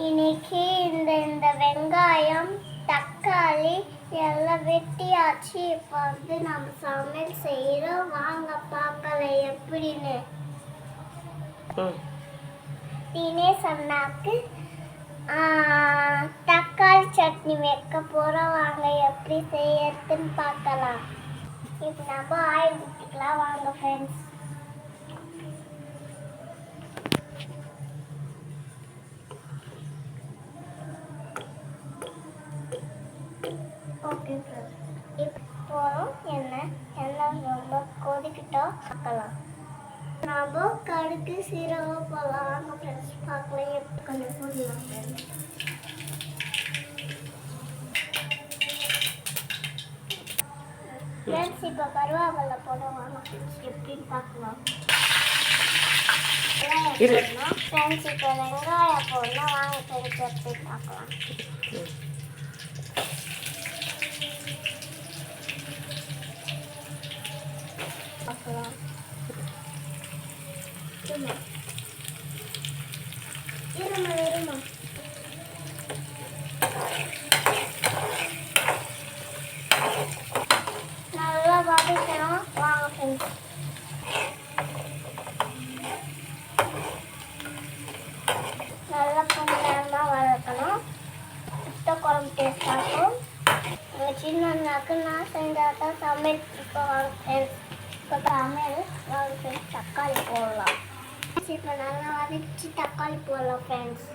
இன்னைக்கு இந்த வெங்காயம் தக்காளி எல்லாம் வெட்டியாச்சு. இப்போ வந்து நம்ம சமையல் செய்கிறோம். வாங்க பார்க்கலாம் எப்படின்னு. தினேஷ் அண்ணாக்கு தக்காளி சட்னி வைக்க போகிறோம். வாங்க எப்படி செய்யறதுன்னு பார்க்கலாம். இப்போ நம்ம ஆயில் ஊற்றிக்கலாம். வாங்க ஃப்ரெண்ட்ஸ். ஓகே ஃப்ரெண்ட்ஸ், இப்போ எண்ணெய் ரொம்ப கொதிக்கிட்டோம் பார்க்கலாம். நம்ம கடுகு சீரகம் போடலாம். வாங்க ஃப்ரெண்ட்ஸ் பார்க்கலாம். எப்படி கொஞ்சம் போடலாம் ஃப்ரெண்ட்ஸ். ஃப்ரெண்ட்ஸ் இப்போ கருவேப்பிலை போடுவோம். வாங்க ஃப்ரெண்ட்ஸ் எப்படின்னு பார்க்கலாம். ஃப்ரெண்ட்ஸ் இப்போ வெங்காயம் போடணும். வாங்க ஃப்ரெண்ட்ஸ் எப்படின்னு பார்க்கலாம். பார்க்கலாம். இருமா நல்லா வதக்கணும். வாங்க ஃப்ரெண்ட்ஸ். நல்லா கொஞ்சம் நேரமாக வதக்கணும். சுத்த குழம்பு டேஸ்ட் ஆகும். எங்கள் சின்னக்கு நான் செஞ்சாதான் சமையல். இப்போ வாங்க ஃப்ரெண்ட்ஸ். இப்போ சமையல் வாங்க ஃப்ரெண்ட்ஸ். தக்காளி போடலாம். இப்போ நல்லா வதக்கி தக்காளி போடலாம் ஃப்ரெண்ட்ஸ்.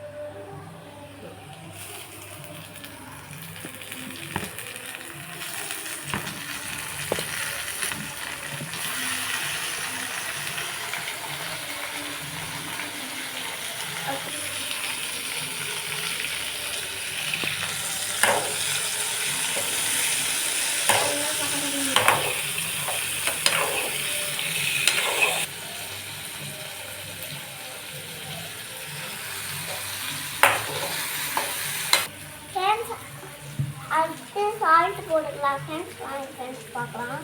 அடுத்து சால்ட் போட்டுக்கலாம் ஃப்ரெண்ட்ஸ். வாங்க ஃப்ரெண்ட்ஸ் பார்க்கலாம்.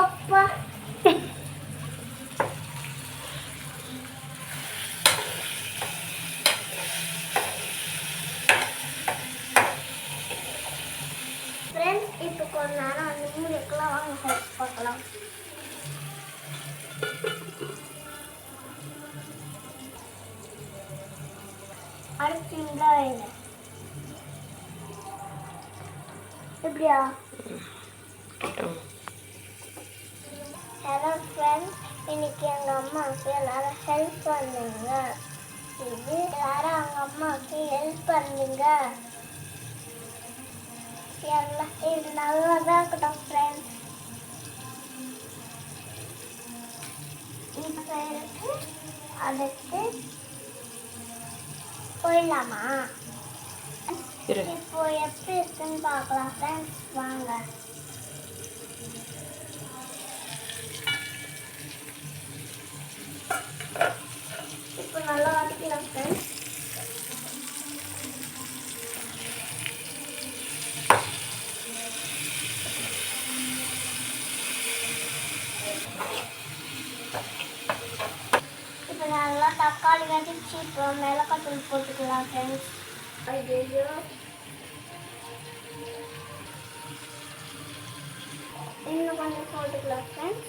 அப்பா ஃப்ரெண்ட்ஸ் இப்போ கொஞ்ச நேரம் அந்த மூணுக்கெல்லாம் வாங்க ஃப்ரெண்ட்ஸ் பார்க்கலாம். அடுத்து வெங்காயம் எப்படியா? ஹலோ ஃப்ரெண்ட்ஸ், இன்னைக்கு எங்கள் அம்மாவுக்கு எல்லாரும் ஹெல்ப் பண்ணுங்க. இது எல்லாரும் அவங்க அம்மாவுக்கு ஹெல்ப் பண்ணுங்க. எல்லாம் இது நல்லா தான் இருக்கட்டும் ஃப்ரெண்ட்ஸ். இப்போ செய்யறதுக்கு அடுத்து போயிடலாமா? இப்போ எப்படி இருக்குன்னு பார்க்கலாம் ஃப்ரெண்ட்ஸ். வாங்க. இப்போ நல்லா வதக்கலாம் ஃப்ரெண்ட்ஸ். இப்போ நல்லா தக்காளி வதக்கி இப்போ மிளகாய் தூள் போட்டுக்கலாம் ஃப்ரெண்ட்ஸ். ஐயோ, இன்னும் கொஞ்சம் போட்டுக்கலாம் ஃப்ரெண்ட்ஸ்.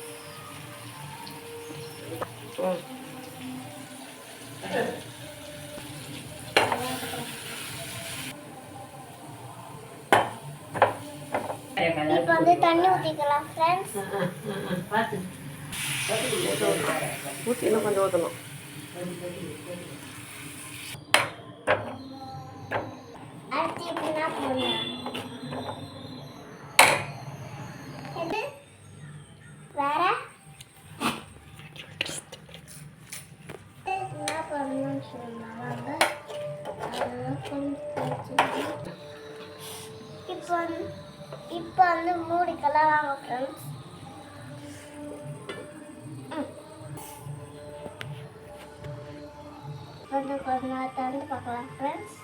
இப்போ வந்து தண்ணி ஊற்றிக்கலாம் ஃப்ரெண்ட்ஸ். ஊற்றி இன்னும் கொஞ்சம் ஊற்றணும். அடுத்து எப்படின்னா போடலாம். இது வேற என்ன பண்ணணும்னு சொன்னாங்க. இப்போ வந்து மூடிக்கலாம். வாங்க ஃப்ரெண்ட்ஸ். கொஞ்ச நேரம் திறந்து பார்க்கலாம் ஃப்ரெண்ட்ஸ்.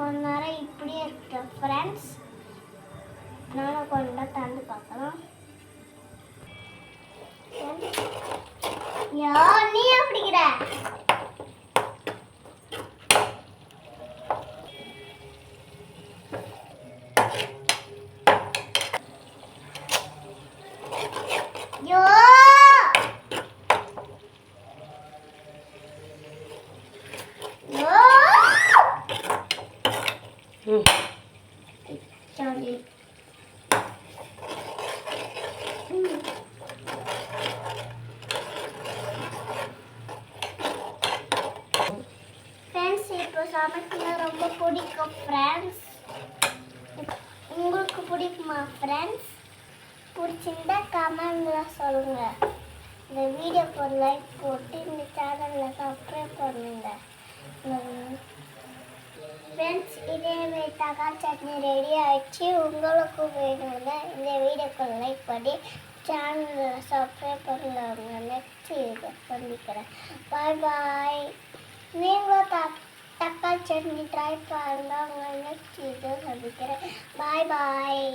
கொஞ்ச நேரம் இப்படியே இருக்கட்டும் ஃப்ரெண்ட்ஸ். நானும் கொஞ்ச நேரம் தந்து பார்க்கலாம். யா நீ அப்படிங்கிற யோ யோ சாரி ஃப்ரெண்ட்ஸ். இப்போ சமைக்க ரொம்ப பிடிக்கும் ஃப்ரெண்ட்ஸ். உங்களுக்கு பிடிக்குமா ஃப்ரெண்ட்ஸ்? பிடிச்சிருந்தா கமெண்ட்ல சொல்லுங்க. இந்த வீடியோக்கு ஒரு லைக் போட்டு இந்த சேனலில் சப்ஸ்கிரைப் பண்ணுங்க ஃப்ரெண்ட்ஸ். இதேமாரி தக்காளி சட்னி ரெடி ஆகிடுச்சு. உங்களுக்கும் வேணும்னா இந்த வீடியோக்கு ஒரு லைக் பண்ணி சேனலில் சப்ஸ்கிரைப் பண்ணுங்க. நெக்ஸ்ட் வீடியோ பண்ணிக்கிறேன். பாய் பாய். நீங்களும் தக்காளி சட்னி ட்ரை பண்ணுங்க. நெக்ஸ்ட் வீடியோ சந்திக்கிறேன். பாய் பாய்.